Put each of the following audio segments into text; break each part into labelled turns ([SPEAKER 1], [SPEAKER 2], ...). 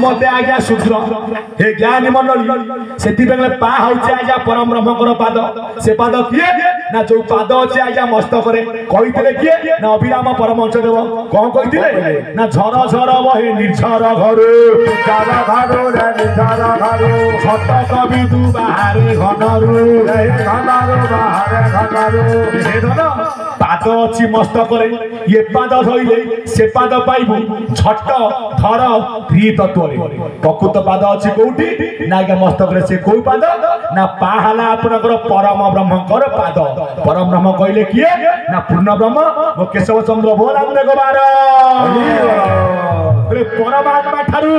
[SPEAKER 1] समस्ते आज्ञा शूद्र हे ज्ञानी मंडली से पा हूँ आज्ञा परम ब्रह्मकर पाद से पाद किए ना जो पाद अच्छे आज्ञा मस्तक कही किए ना अभिराम परमहंस देव कौन कही ना झर झर बहे निर्झर घर छत कवि तू बाहरे घनरू पाद अच्छी मस्तक ये पाद धोइले से पाद पाइबू झट धर ध्री तत्व प्रकृत पाद अच्छी कौटी ना आज्ञा मस्तक से कौ पाद ना पाला आपनकर परम ब्रह्मकर पाद परम ब्रह्म कहले किए ना पूर्ण ब्रह्म वो केशव चंद्र बोला गोबार परमात्मा ठारू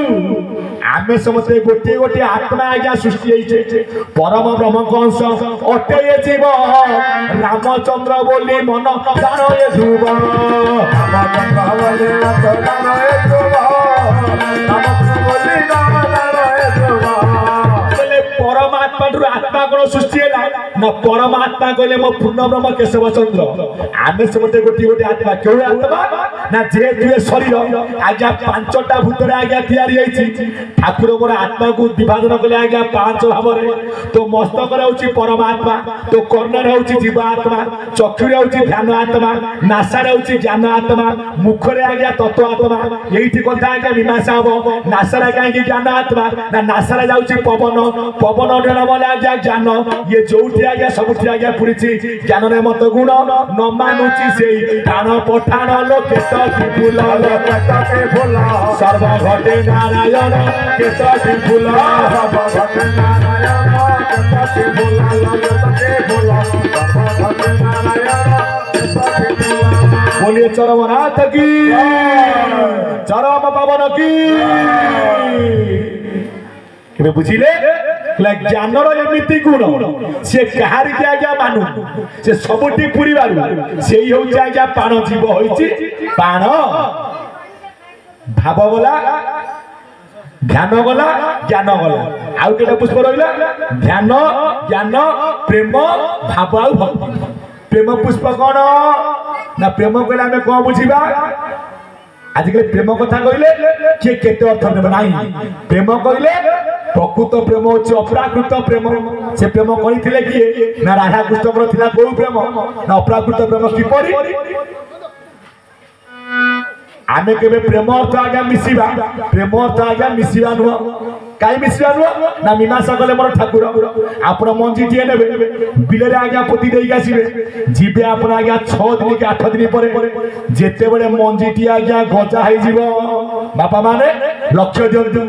[SPEAKER 1] आमे समस्ते गोटे गोटे आत्मा आज्ञा सृष्टि परम ब्रह्म कंस अटे ये जीव रामचंद्र बोली मन जानो ये ध्रुव रामचंद्र बोली मन जानो ये ध्रुव रामचंद्र बोली मन जानो ये ध्रुव परमात्मा आत्मा कौन सृष्टि ना परमात्मा कहले मो पूर्ण ब्रह्म केशव चंद्र आमे समस्ते गोटे गोटे आत्मा क्यों आत्मा ना जे शरीर आज्ञा पांचटा भूतर आज्ञा तैयारी ठाकुर मोर आत्मा को विभाजन कले आज्ञा पांच भाव तो मस्तक होची परमात्मा तो कर्णर होची जीवात्मा चक्षुर होची ध्यान आत्मा नासार होची ज्ञान आत्मा मुखरे आज्ञा तत्व आत्मा यही कथा आज्ञा मीमांसा हम नासार कहीं ज्ञान आत्मा ना नासार जाऊँगी पवन पवन डेण बोले आज्ञा ज्ञान ये जोठी आज्ञा सबुठी आज्ञा पुरी ज्ञान रे मत गुण न मानुची से प्राण पठाण लोकेत फूल सर्व घटे नारायण केतटी फूल सर्व घटे नारायण केतटी फूल फूल सर्व घटे नारायण बोलिए चरमनाथ की चरम पवन की केबे बुझिले ज्ञानर एमती गुण से कहार के आज्ञा मानु से सबुठी पुरी बारू से ही होची आज्ञा पाण जीव होईची पाण भाव गला ध्यान गला ज्ञान गला आउ केटा पुष्प रहिला ध्यान ज्ञान प्रेम भाव आउ भक्ति प्रेम पुष्प कौन ना प्रेम कहले आमे कौन बुझिबा आजिकल प्रेम कथा कहले किए केते अर्थ देबे नाही प्रेम कहले प्रकृत प्रेम होची अप्राकृत प्रेम से प्रेम कहिथिले किए ना राधा कृष्ण थिला कोउ प्रेम ना अप्राकृत प्रेम किपरि आमे केबे प्रेम अर्थ आज्ञा मिसिबा प्रेम अर्थ आज्ञा मिसिबा नुह काई मिसिबा नुह ना मीमांसा कले मोर ठाकुर आपण मंजी टिए नेबे बिले रे आज्ञा पोती देई आसीबे जीबे आपण आज्ञा 6 दिन के 8 दिन परे जेते बेले मंजी टिए आज्ञा गजा होई जीवो बापा माने लक्ष्य दियंतु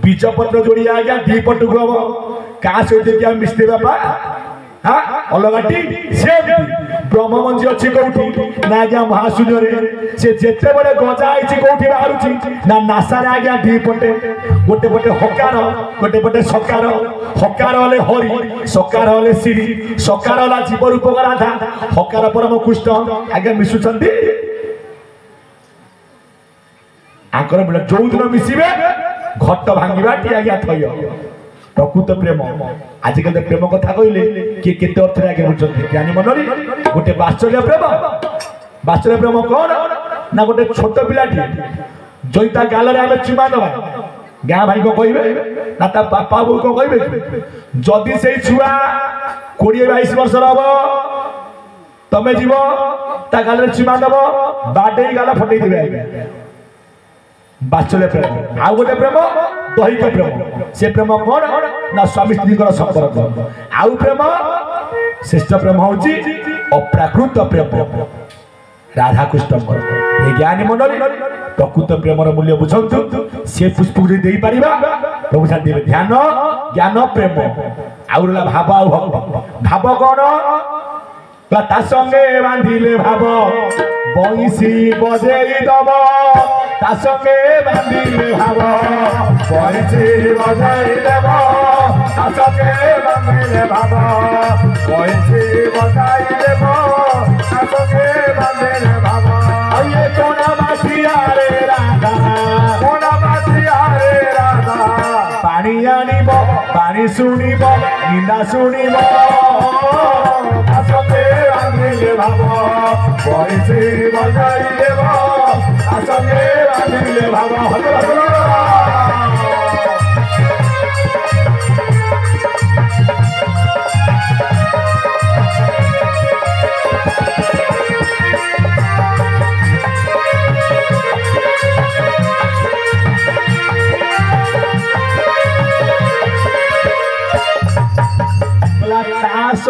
[SPEAKER 1] बीज पत्र जोड़ी आज्ञा दी पटु गव का सहित क्या मिस्ते बापा हाँ अलगाटी से ब्रह्म मंजी अच्छी कौटी ना आज्ञा महाशून्य रे से जेते बड़े गजा आइछि कौटी बाहरुछि ना नासा रे आज्ञा दी पटे गोटे पटे हकार गोटे पटे सकार हकार हले हरि सकार हले श्री सकार हला जीव रूप राधा हकार परम कृष्ण आज्ञा मिसुचंती आकर बेले जो दिन मिसिबे घट भांगिबा टी आज्ञा थय प्रकृत प्रेम आजिकल प्रेम कथा कहले कि केते अर्थ रे आगे बुझते ज्ञानी मनरी गोटे वात्सल्य प्रेम कौन ना गोटे छोट पिलाटी जोईता गाल रे आमे चुमा दबा गाँ भाई को कहबे ना ता बापा बो को कहबे जदी सेई छुआ 20-22 वर्ष रहबो तमे जीव ता गाल रे चुमा दबो बाडे गाल फटै दिबे वात्सल्य प्रेम आ गोटे प्रेम दैहिक प्रेम से प्रेम कौन ना स्वामी स्त्री संपर्क आउ प्रेम श्रेष्ठ प्रेम होची अप्राकृत प्रेम राधा कृष्ण ये ज्ञानी मंडली प्रकृत प्रेम मूल्य बुझंतु से पुष्प दे पारिबा प्रभु साथ देवे ध्यान ज्ञान प्रेम आउरला भाव आउ भाव कौन ता संगे बांधिले भाव बंसी बजेई दब ता संगे बांधिले भाव बंसी बजेई देब ता संगे बांधिले भाव बंसी बजाई देब ता संगे बांधिले भाव ये कोना बासिया रे राधा कोना बासिया रे राधा पानी आनिब पानी सुनिब निंदा सुनिब ता संगे बांधिले भाव बंसी बजाई देब ता संगे बांधिले भाव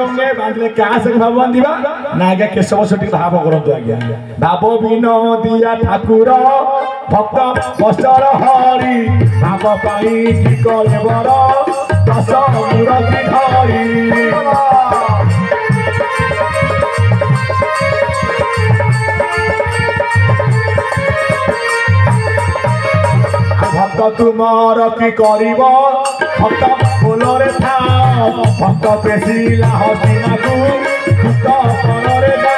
[SPEAKER 1] संगे बांधले क्या संगे भाव बांधिबा ना आज्ञा केशव सेठी भाव करंतु आज्ञा भाव विनोदिया ठाकुर भक्त बसर हरि भाव पाई की करे बर दश मूर्ति धरी भक्त तुमार की करिब भक्त फूलरे था भक्त पेशिला हसीना को भूत फलरे जा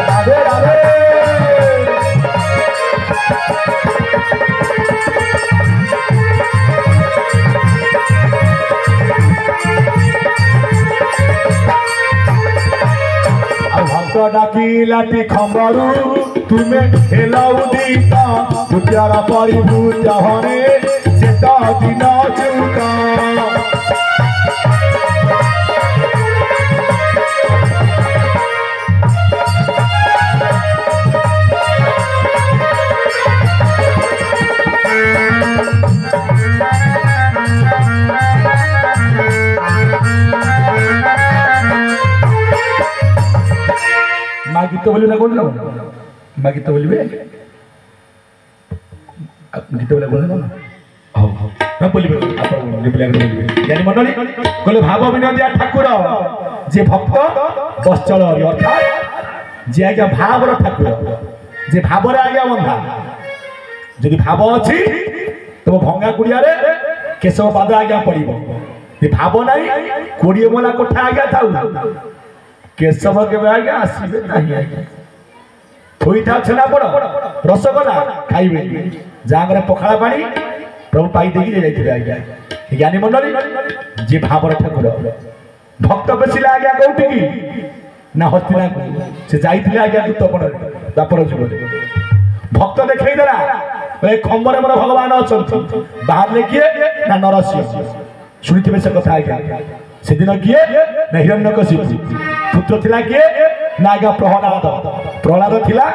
[SPEAKER 1] राधे राधे डाकिलाटी खबरू तुम्हें हेलाऊ दीता दुतियारा परिभूत हरे सेता दिन चुका माँ गीत बोलिए ना कौन माँ गीत बोलिए गीत बोले बोले ना हाँ बोलिए ज्ञानी मंडली कहले भाव विनोदिया ठाकुर जे भक्त बश्चल अर्थात जे आज्ञा भावर ठाकुर जे भावर आज्ञा बंधा जदि भाव अच्छी तो भंगा कुड़िया केशव पाद आज्ञा पड़ो भाव ना 20 मोला कोठा आज्ञा था केशव के आज्ञा आसबे नहीं थोई था छेना पड़ रसगोला खाइबे जांगरे पखाड़ा पानी प्रभु पाई देगी जाइथिबे आज्ञा ज्ञानी मंडली जे भावर ठाकुर भक्त बसिला आज्ञा कोठी की ना हस्तिना से जाइथिले आज्ञा दूतपण दापर जीवन भक्त देखै देला ए खंबरे मोर भगवान अछंती बाहर ले किए ना नरसिंह सुनिथिबे से कथा आज्ञा से दिन किए ना हिरण्यकशिपु पुत्र थिला किए ना आज्ञा प्रहलाद थिला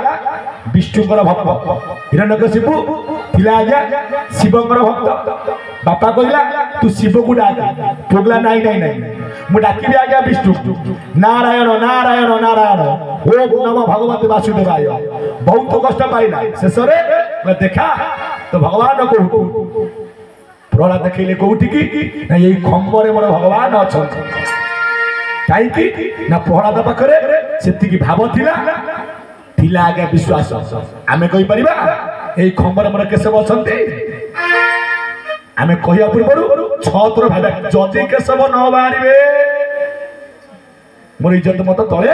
[SPEAKER 1] विष्णुकर भक्त हिरण्यकशिपु थिला आज्ञा शिवकर भक्त बापा कहला तू शिव को डाक पगला नहीं नहीं नहीं मु डाकिबे आज्ञा विष्णु नारायण नारायण नारायण ओम नमो भगवते वासुदेवाय बहुत कष्ट पाइला शेष रे देखा तो भगवान को प्रहलाद देखले कोठी की ना यही खंबरे मोर भगवान अछंती कहीं ना प्रहलाद पाखरे सेति की भाव थिला आगे विश्वास आमे कहि परिबा ए खंबर मोर केशव अछंती आमे कहिया पूर्व 6 थर भाबा जदि केशव न बाहरिबे मोर इज्जत मत तळे